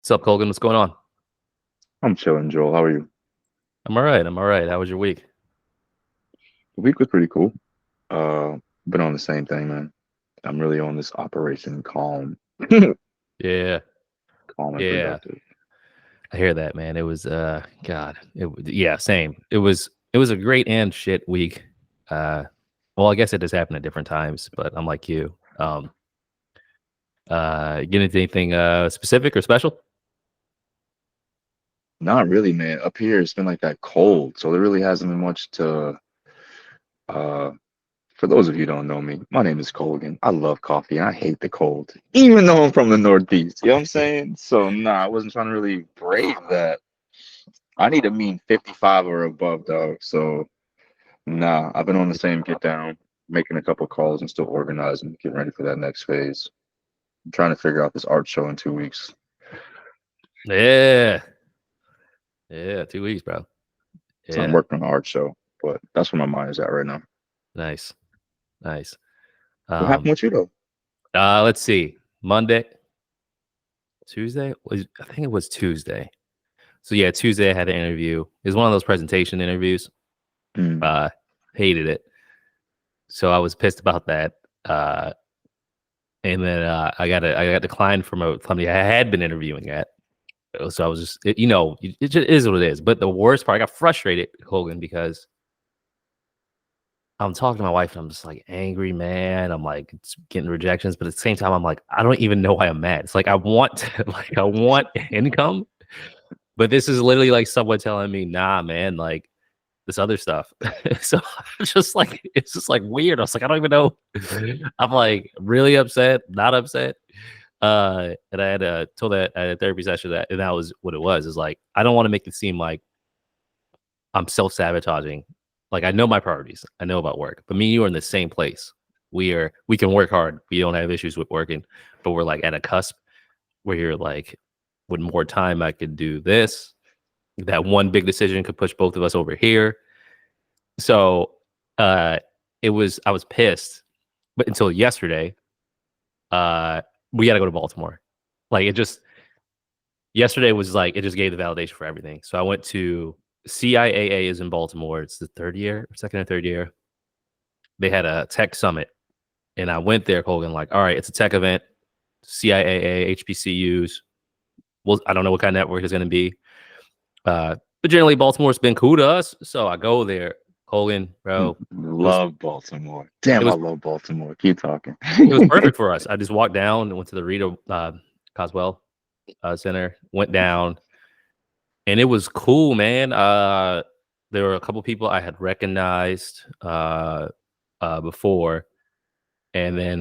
What's up, Colgan? What's going on? I'm chilling, Joel. How are you? I'm all right. I'm all right. How was your week? The week was pretty cool. Uh, been on the same thing, man. I'm really on this Operation Calm, Yeah, calm and yeah. productive. I hear that, man. It was God. Yeah, same. It was a great and shit week. Uh well, I guess it has happened at different times, but I'm like you. Get into anything specific or special? Not really, man. Up here, it's been like that cold, so there really hasn't been much to. Uh, for those of you who don't know me, my name is Colgan. I love coffee and I hate the cold, even though I'm from the Northeast. You know what I'm saying? So nah, I wasn't trying to really brave that. I need a mean 55 or above, dog. So nah, I've been on the same get down, making a couple calls and still organizing, getting ready for that next phase. I'm trying to figure out this art show in 2 weeks. Yeah. Yeah, 2 weeks, bro. So I'm Yeah. working on an art show, but that's where my mind is at right now. Nice. Nice. What happened Um with you though? let's see. Monday, Tuesday? I think it was Tuesday. So yeah, Tuesday I had an interview. It was one of those presentation interviews. Mm, Uh, hated it. So I was pissed about that. Uh, and then I got declined from a company I had been interviewing at. So I was just, it just is what it is. But the worst part, I got frustrated, Hogan, because I'm talking to my wife and I'm just like angry, man. I'm like getting rejections, but at the same time, I'm like, I don't even know why I'm mad. It's like I want income, but this is literally like someone telling me, nah, man, like this other stuff. So it's just like weird. I was like, I don't even know. I'm like really upset, not upset. And I had told that at a therapy session that, and that was what it was. Is like I don't want to make it seem like I'm self sabotaging. Like I know my priorities. I know about work, but me and you are in the same place. We can work hard. We don't have issues with working, but we're like at a cusp where you're like, with more time, I could do this. That one big decision could push both of us over here. So uh I was pissed, but until yesterday, uh we gotta go to Baltimore. Like it just yesterday was like it just gave the validation for everything. So I went to CIAA is in Baltimore. It's the third year, second or third year. They had a tech summit and I went there, Colgan, like, all right, it's a tech event, CIAA, HBCUs. Well, I don't know what kind of network it's gonna be. But generally Baltimore's been cool to us. So I go there, Colgan, bro. It was love Baltimore. it Damn, I was love Baltimore. Keep talking. it was perfect for us. I just walked down and went to the Rita Coswell Center, went down, and it was cool, man. There were a couple people I had recognized before, and then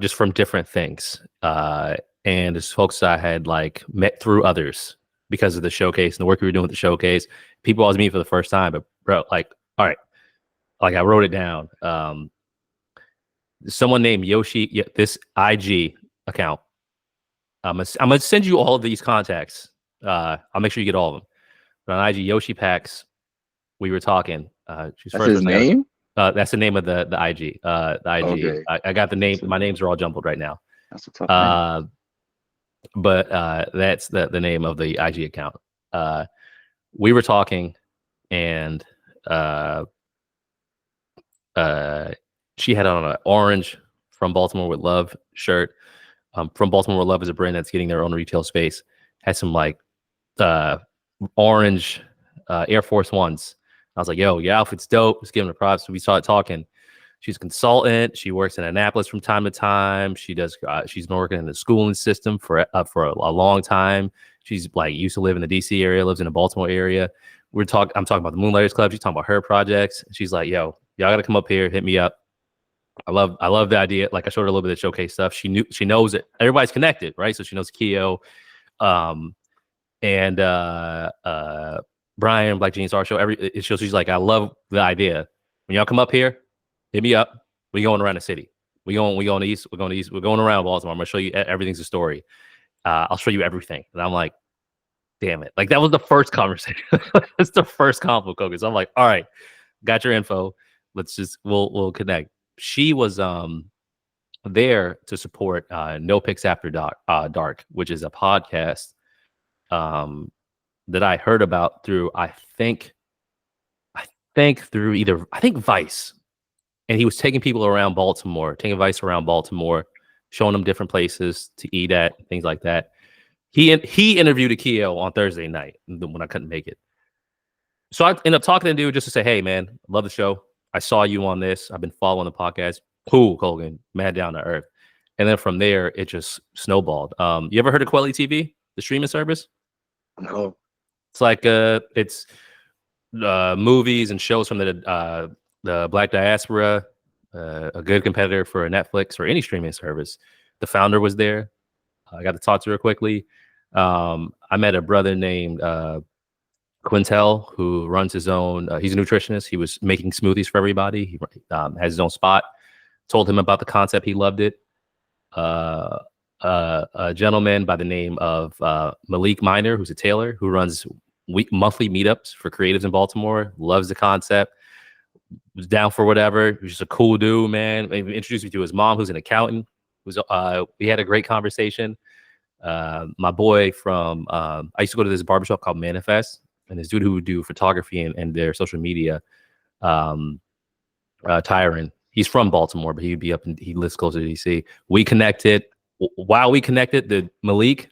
just from different things, and just folks I had like met through others because of the showcase and the work we were doing with the showcase. People always meet for the first time, but bro, like, all right, like I wrote it down. Someone named Yoshi, this IG account. I'm gonna send you all of these contacts. I'll make sure you get all of them. But on IG, Yoshi Pax, we were talking. She's That's first his person I got. name? That's the name of the IG. The IG. Okay. I got the name. That's a, My names are all jumbled right now. that's a tough name. Uh, but that's the name of the IG account. Uh, we were talking, and uh, uh, she had on an orange from Baltimore with Love shirt. From Baltimore with Love is a brand that's getting their own retail space. Had some like uh, orange Air Force Ones. I was like, yo, your outfit's dope. Just giving her props. So we started talking. She's a consultant. She works in Annapolis from time to time. She's been working in the schooling system for a long time. She's like used to live in the DC area, lives in the Baltimore area. I'm talking about the Moonlighters Club. She's talking about her projects. She's like, yo, y'all got to come up here, hit me up. I love the idea. Like I showed her a little bit of showcase stuff. She knows it. Everybody's connected, right? So she knows Keo, um, and Brian, Black Genius Art Show. She's like, I love the idea. When y'all come up here, hit me up. We going around the city. We going east. We're going east. We're going around Baltimore. I'm gonna show you everything's a story. I'll show you everything. And I'm like, damn it. Like that was the first conversation. That's the first convo, Kogan. So I'm like, all right, got your info. We'll connect. She was there to support No Picks After Dark, which is a podcast that I heard about through I think through either Vice, and he was taking people around Baltimore, taking Vice around Baltimore, showing them different places to eat at, things like that. He interviewed Akio on Thursday night when I couldn't make it. So I ended up talking to the dude just to say, hey, man, love the show. I saw you on this. I've been following the podcast. Cool, Colgan, mad down to earth. And then from there, it just snowballed. You ever heard of Quelly TV, the streaming service? No. It's like it's movies and shows from the Black diaspora, a good competitor for Netflix or any streaming service. The founder was there. I got to talk to her quickly. I met a brother named Quintel, who runs his own. He's a nutritionist. He was making smoothies for everybody. He has his own spot. Told him about the concept. He loved it. A gentleman by the name of Malik Miner, who's a tailor, who runs monthly meetups for creatives in Baltimore. Loves the concept. Was down for whatever. He was just a cool dude, man. He introduced me to his mom, who's an accountant. We had a great conversation. My boy from I used to go to this barbershop called Manifest, and this dude who would do photography and their social media, Tyron. He's from Baltimore, but he lives closer to DC. We connected. While we connected, the Malik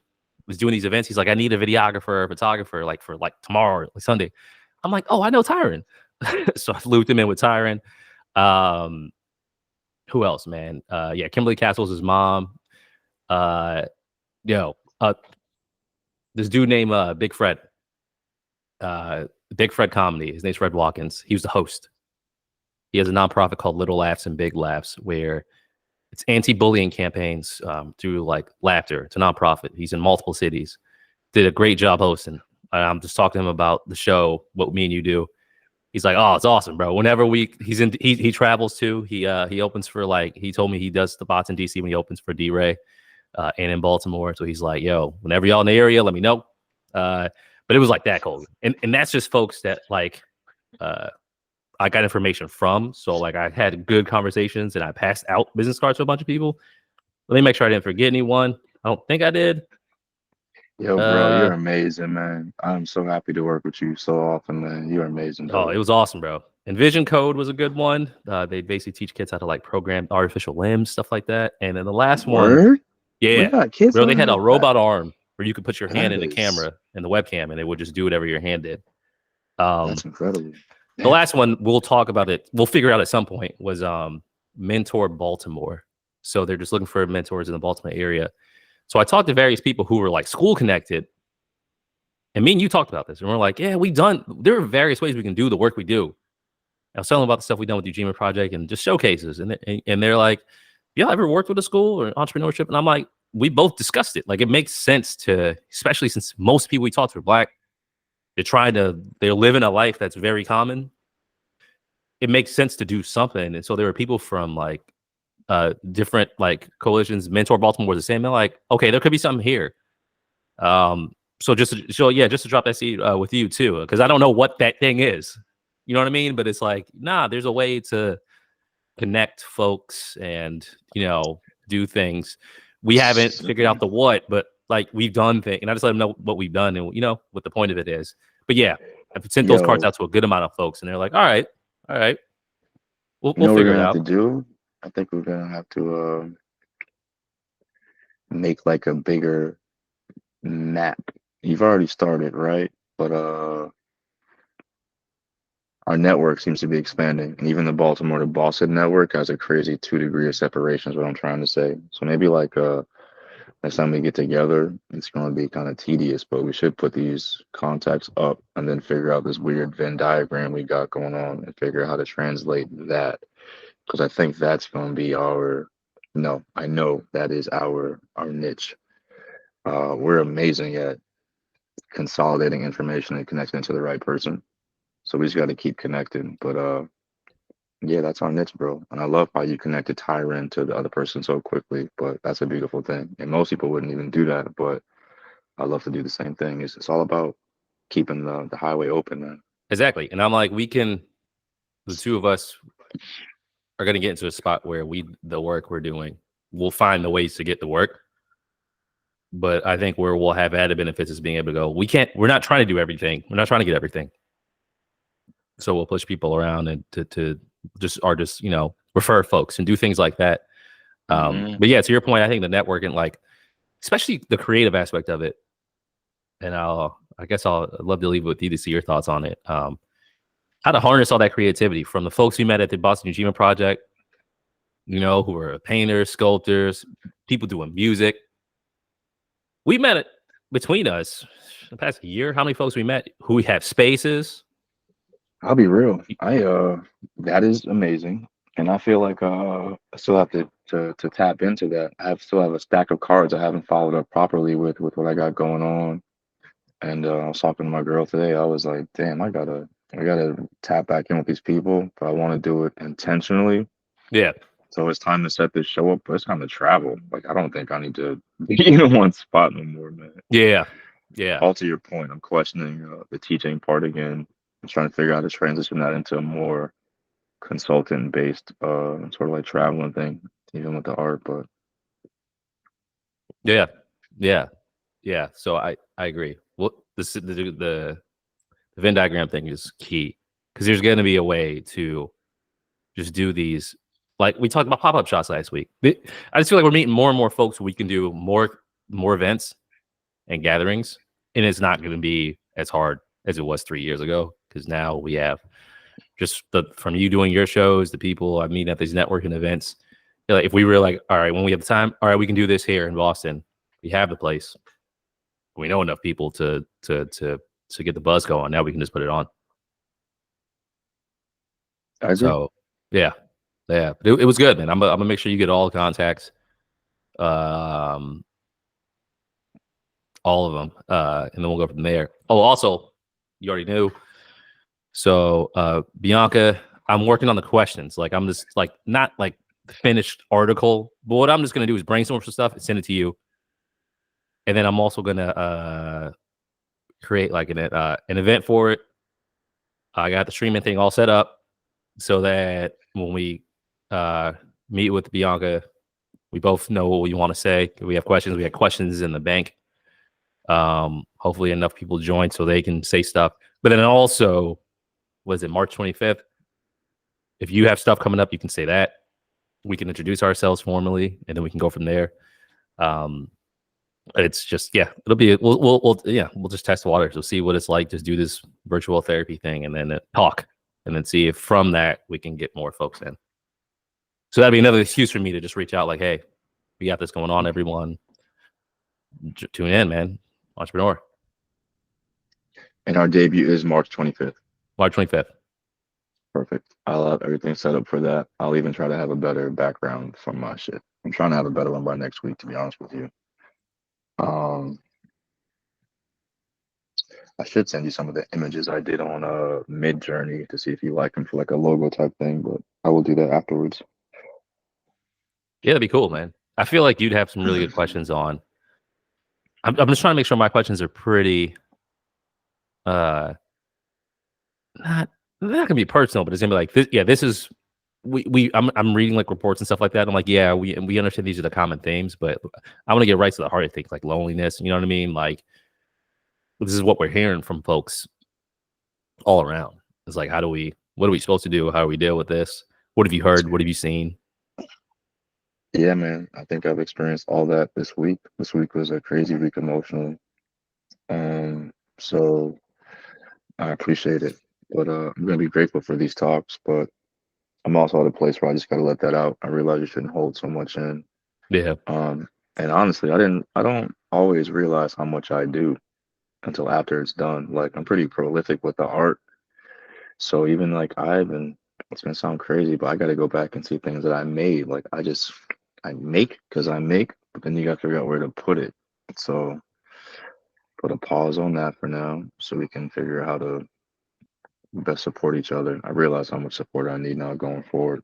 was doing these events. He's like, I need a videographer or photographer, like for like tomorrow, like Sunday. I'm like, oh, I know Tyron. So I looped him in with Tyron. Who else, man? Yeah, Kimberly Castle's his mom. This dude named Big Fred. Big Fred Comedy. His name's Fred Watkins. He was the host. He has a nonprofit called Little Laughs and Big Laughs, where it's anti-bullying campaigns through like laughter. It's a nonprofit. He's in multiple cities. Did a great job hosting. I'm just talking to him about the show, what me and you do. He's like, oh, it's awesome, bro. Whenever he travels too. He opens for he told me he does the bots in DC when he opens for D-Ray and in Baltimore. So he's like, yo, whenever y'all in the area, let me know. But it was like that, Colgan. And that's just folks that I got information from. So like I had good conversations and I passed out business cards to a bunch of people. Let me make sure I didn't forget anyone. I don't think I did. Yo, bro, you're amazing, man. I'm so happy to work with you so often, man. You're amazing, bro. Oh, it was awesome, bro. And Vision Code was a good one. They basically teach kids how to like program artificial limbs, stuff like that. And then the last one, yeah, kids bro, they had a robot arm where you could put your hand in the is- camera and the webcam, and it would just do whatever your hand did. That's incredible. The last one, we'll talk about it. We'll figure out at some point, was Mentor Baltimore. So they're just looking for mentors in the Baltimore area. So I talked to various people who were like school connected. And me and you talked about this. And we're like, yeah, there are various ways we can do the work we do. I was telling them about the stuff we've done with the Ujima Project and just showcases. And they're like, y'all ever worked with a school or entrepreneurship? And I'm like, we both discussed it. Like, it makes sense to, especially since most people we talk to are Black. They're living a life that's very common. It makes sense to do something. And so there were people from like different like coalitions. Mentor Baltimore was the same. They're like, okay, there could be something here. So just to drop that seed with you too, because I don't know what that thing is. You know what I mean? But it's like, nah, there's a way to connect folks and, do things. We haven't figured out the what, but like we've done things. And I just let them know what we've done and, what the point of it is. But yeah, I've sent those cards out to a good amount of folks and they're like, all right. We'll figure it out. To do? I think we're going to have to make like a bigger map. You've already started, right? But our network seems to be expanding, and even the Baltimore to Boston network has a crazy 2 degree of separation is what I'm trying to say. So maybe like next time we get together, it's going to be kind of tedious, but we should put these contacts up and then figure out this weird Venn diagram we got going on and figure out how to translate that, because I think that's going to be I know that is our niche. We're amazing at consolidating information and connecting it to the right person. So we just got to keep connecting. But yeah, that's our niche, bro. And I love how you connected Tyron to the other person so quickly. But that's a beautiful thing. And most people wouldn't even do that. But I love to do the same thing. It's all about keeping the highway open, man. Exactly. And I'm like, the two of us are going to get into a spot where the work we're doing, we'll find the ways to get the work. But I think where we'll have added benefits is being able to go, we're not trying to do everything. We're not trying to get everything. So we'll push people around and to just refer folks and do things like that. But yeah, to your point, I think the networking, like especially the creative aspect of it, and I'd love to leave it with you to see your thoughts on it. How to harness all that creativity from the folks we met at the Boston Achievement Project, who are painters, sculptors, people doing music. We met it between us the past year. How many folks we met who we have spaces? I'll be real. That is amazing. And I feel like I still have to tap into that. Still have a stack of cards I haven't followed up properly with what I got going on. And I was talking to my girl today. I was like, damn, I gotta tap back in with these people, but I want to do it intentionally. Yeah. So it's time to set this show up, but it's time to travel. Like I don't think I need to be in one spot no more, man. Yeah. Yeah. All to your point, I'm questioning the teaching part again. I'm trying to figure out how to transition that into a more consultant based sort of like traveling thing, even with the art. But yeah. So I agree. Well, the Venn diagram thing is key because there's going to be a way to just do these. Like we talked about pop-up shops last week. I just feel like we're meeting more and more folks who we can do more events and gatherings, and it's not going to be as hard as it was 3 years ago because now we have just from you doing your shows, the people I meet at these networking events. Like if we were like, all right, when we have the time, all right, we can do this here in Boston. We have the place. We know enough people to get the buzz going. Now we can just put it on. I agree. So yeah. But it was good, man. I'm gonna make sure you get all the contacts, all of them, and then we'll go from there. Oh, also, you already knew. So Bianca, I'm working on the questions. Like I'm just like not like the finished article, but what I'm just gonna do is brainstorm some stuff and send it to you, and then I'm also gonna create like an event for it. I got the streaming thing all set up so that when we meet with Bianca, we both know what we want to say. We have questions. We have questions in the bank. Hopefully enough people join so they can say stuff. But then also, was it March 25th? If you have stuff coming up, you can say that. We can introduce ourselves formally, and then we can go from there. It's just it'll be we'll just test the waters. We'll see what it's like. Just do this virtual therapy thing, and then talk, and then see if from that we can get more folks in. So that'd be another excuse for me to just reach out like, hey, we got this going on, everyone. Tune in, man. Entrepreneur. And our debut is March 25th. March 25th. Perfect. I'll have everything set up for that. I'll even try to have a better background for my shit. I'm trying to have a better one by next week, to be honest with you. I should send you some of the images I did on Mid Journey to see if you like them for like a logo type thing, but I will do that afterwards. Yeah, that'd be cool, man. I feel like you'd have some really good questions on. I'm just trying to make sure my questions are pretty not gonna be personal, but it's gonna be like this. Yeah, this is I'm reading like reports and stuff like that. I'm like, yeah, we understand these are the common themes, but I want to get right to the heart of things, like loneliness. You know what I mean? Like this is what we're hearing from folks all around. It's like, what are we supposed to do? How do we deal with this? What have you heard? What have you seen? Yeah, man. I think I've experienced all that this week. This week was a crazy week emotionally. So I appreciate it. But I'm gonna be grateful for these talks, but I'm also at a place where I just gotta let that out. I realize you shouldn't hold so much in. Yeah. And honestly, I don't always realize how much I do until after it's done. Like I'm pretty prolific with the art. So even like it's gonna sound crazy, but I gotta go back and see things that I made. Like I make because I make, but then you gotta figure out where to put it. So put a pause on that for now so we can figure out how to best support each other. I realize how much support I need now going forward.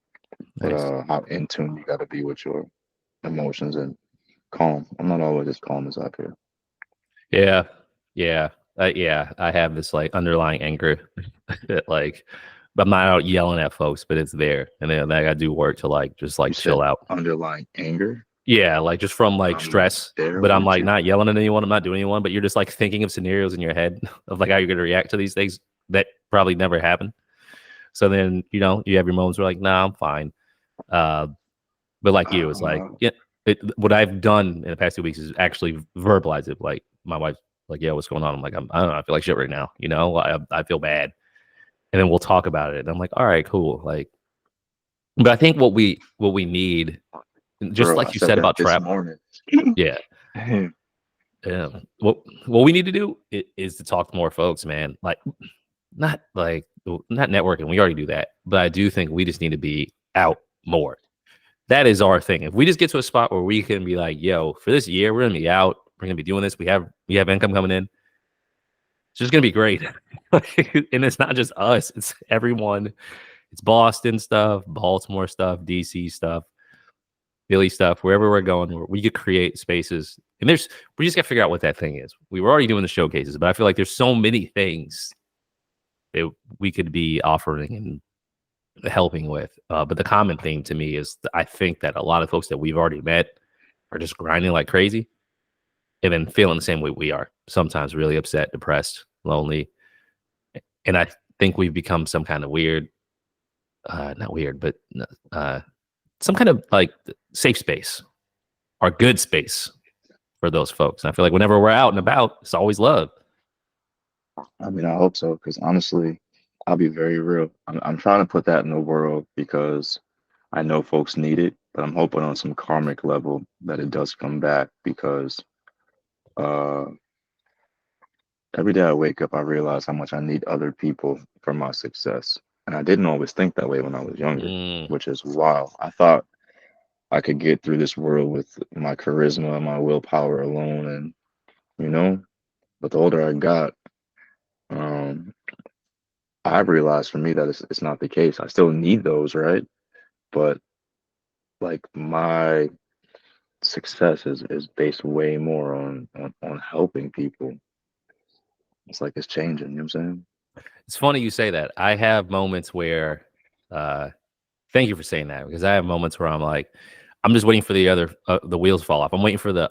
But Nice. how in tune you gotta be with your emotions and calm. I'm not always as calm as I appear. Yeah. I have this like underlying anger that like I'm not out yelling at folks, but it's there, and then I gotta do work to like just like chill out. Underlying anger. Yeah, like just from like I'm stress. there But I'm with like you. not yelling at anyone. I'm not doing anyone. But you're just like thinking of scenarios in your head of like how you're gonna react to these things that probably never happen. So then you have your moments where like, nah, I'm fine. Uh, but like you, it's like Uh, yeah. What I've done in the past 2 weeks is actually verbalize it. Like my wife's like, yeah, what's going on? I'm like, I don't know. I feel like shit right now. I feel bad, and then we'll talk about it. And I'm like, all right, cool. Like, but I think what we need, just bro, I like you said said that about this trap, morning. yeah. Yeah. What we need to do is to talk to more folks, man. Like not networking. We already do that, but I do think we just need to be out more. That is our thing. If we just get to a spot where we can be like, yo, for this year, we're gonna be out. We're gonna be doing this. We have income coming in. It's just gonna be great. And it's not just us. It's everyone. It's Boston stuff, Baltimore stuff, DC stuff, Philly stuff, wherever we're going, where we could create spaces. And we just got to figure out what that thing is. We were already doing the showcases, but I feel like there's so many things that we could be offering and helping with. But the common theme to me is I think that a lot of folks that we've already met are just grinding like crazy and then feeling the same way we are. Sometimes really upset, depressed, lonely. And I think we've become some kind of weird, not weird, but uh, some kind of like safe space or good space for those folks. And I feel like whenever we're out and about, it's always love. I mean, I hope so, because honestly, I'll be very real. I'm trying to put that in the world because I know folks need it, but I'm hoping on some karmic level that it does come back because uh, every day I wake up, I realize how much I need other people for my success. And I didn't always think that way when I was younger, Mm, which is wild. I thought I could get through this world with my charisma, my willpower alone, and you know, but the older I got, um, I realized for me that it's not the case. I still need those, right? But like my success is based way more on helping people. It's like it's changing, you know what I'm saying? it's funny you say that. I have moments where, uh, thank you for saying that because I have moments where I'm like, I'm just waiting for the wheels to fall off. I'm waiting for the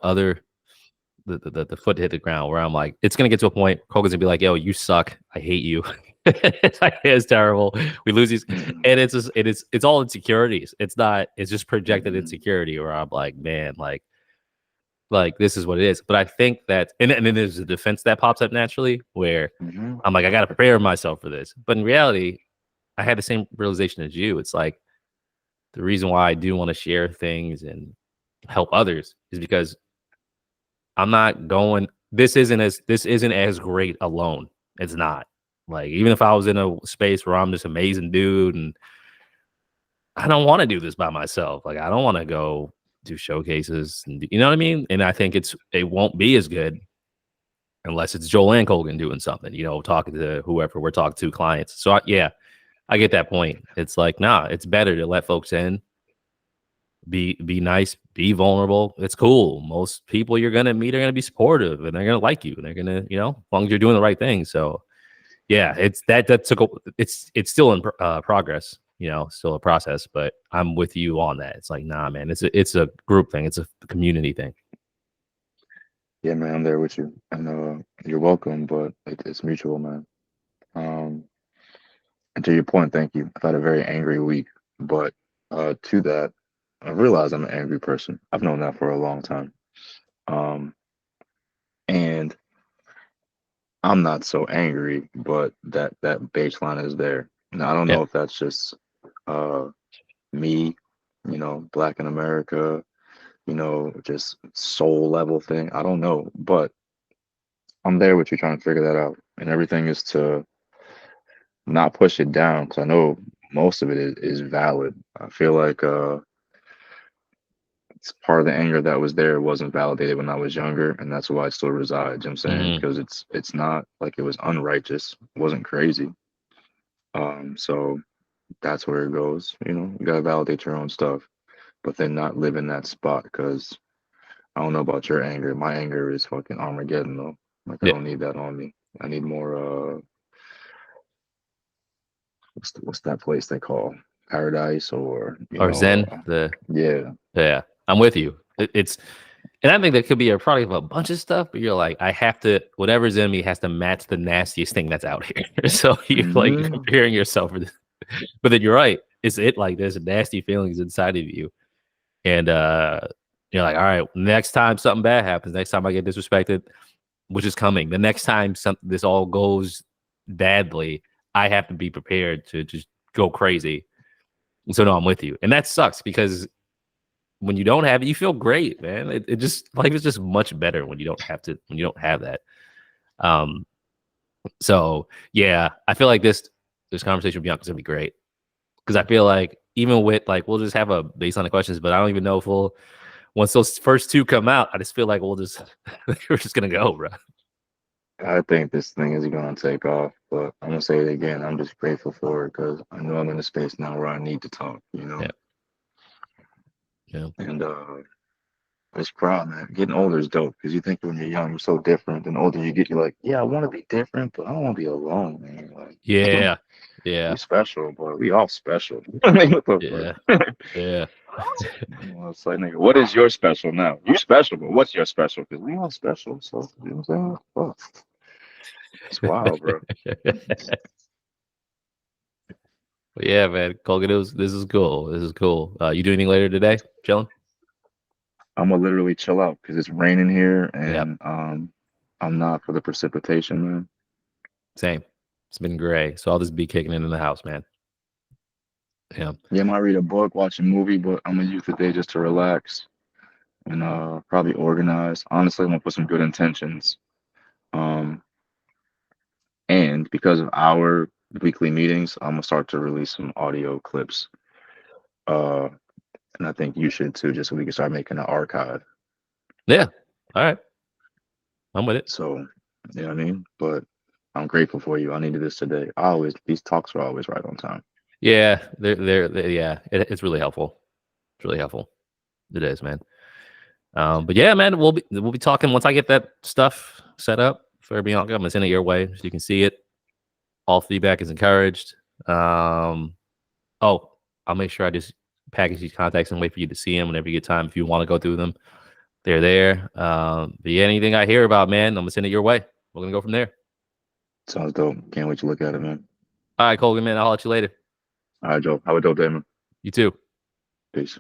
foot to hit the ground where I'm like, it's gonna get to a point. Colgan's gonna be like, yo, you suck. I hate you. It's terrible. We lose these, Mm-hmm. and it's all insecurities. It's not. It's just projected Mm-hmm. insecurity. Where I'm like, man, like this is what it is. But I think that, and then there's a defense that pops up naturally where Mm-hmm. I'm like, I got to prepare myself for this. But in reality, I had the same realization as you. It's like the reason why I do want to share things and help others is because I'm not going. This isn't as great alone. It's not. Like even if I was in a space where I'm this amazing dude and I don't want to do this by myself. Like I don't want to go do showcases and you know what I mean? And I think it won't be as good unless it's Joel and Colgan doing something, talking to whoever we're talking to, clients. So yeah, I get that point. It's like, nah, it's better to let folks in, be nice, be vulnerable. It's cool. Most people you're gonna meet are gonna be supportive and they're gonna like you and they're gonna, as long as you're doing the right thing. So yeah, it's that took it's still in progress, still a process, but I'm with you on that. It's like, nah, man, it's a group thing, it's a community thing. Yeah, man, I'm there with you, and you're welcome, but it's mutual, man. Um, and to your point, thank you. I've had a very angry week, but to that, I realize I'm an angry person. I've known that for a long time. Um, and I'm not so angry, but that baseline is there. Now, I don't Yeah. know if that's just uh me, black in America, just soul level thing. I don't know, but I'm there with you trying to figure that out. And everything is to not push it down because I know most of it is valid. I feel like it's part of the anger that was there wasn't validated when I was younger, and that's why it still resides. You know what I'm saying? Hmm. Because it's not like it was unrighteous, it wasn't crazy. So that's where it goes. You gotta validate your own stuff, but then not live in that spot because I don't know about your anger. My anger is fucking Armageddon though. Like I Yeah. don't need that on me. I need more what's that place they call paradise or Or Zen, the yeah. yeah. I'm with you. It's and I think that could be a product of a bunch of stuff, but you're like, I have to whatever's in me has to match the nastiest thing that's out here. So you're like Hmm. comparing yourself for this. But then you're right. It's it like there's nasty feelings inside of you. And you're like, all right, next time something bad happens, next time I get disrespected, which is coming, the next time this all goes badly, I have to be prepared to just go crazy. So no, I'm with you. And that sucks because when you don't have it, you feel great, man. It just life is just much better when you don't have that. Um, so yeah, I feel like this conversation with Bianca is gonna be great. Because I feel like even with like we'll just have a baseline of questions, but I don't even know if we'll once those first two come out, I just feel like we'll just we're just gonna go, bro. I think this thing is gonna take off, but I'm gonna say it again. I'm just grateful for it because I know I'm in a space now where I need to talk, you know. Yeah, yeah, And it's proud, man. Getting older is dope because you think when you're young, you're so different. And the older you get, you're like, yeah, I want to be different, but I don't want to be alone, man. Like, yeah, yeah, we special, boy. We all special. Like, what the yeah, fuck? yeah. Well, it's like, nigga, what is your special now? You special, but what's your special? Because we all special. So, you know what I'm saying? Fuck. It's wild, bro. Yeah, man. Colgan, this is cool. This is cool. You do anything later today? Chilling? I'm gonna literally chill out because it's raining here, Yep. and I'm not for the precipitation, man. Same. It's been gray, so I'll just be kicking it in the house, man. Yeah. Yeah, I might read a book, watch a movie, but I'm gonna use the day just to relax and probably organize. Honestly, I'm gonna put some good intentions. Um, and because of our weekly meetings, I'm gonna start to release some audio clips. Uh, and I think you should too, just so we can start making an archive. Yeah. All right. I'm with it. So, you know what I mean? But I'm grateful for you. I needed this today. I always these talks are always right on time. Yeah. Yeah. It's really helpful. It's really helpful. It is, man. But yeah, man, we'll be talking once I get that stuff set up for Bianca. I'm gonna send it your way so you can see it. All feedback is encouraged. Oh, I'll make sure I just package these contacts and wait for you to see them whenever you get time. If you want to go through them, they're there. But yeah, anything I hear about, man, I'm gonna send it your way. We're gonna go from there. Sounds dope. Can't wait to look at it, man. All right, Colgan, man. I'll let you later. All right, Joe. Have a dope day, man. You too. Peace.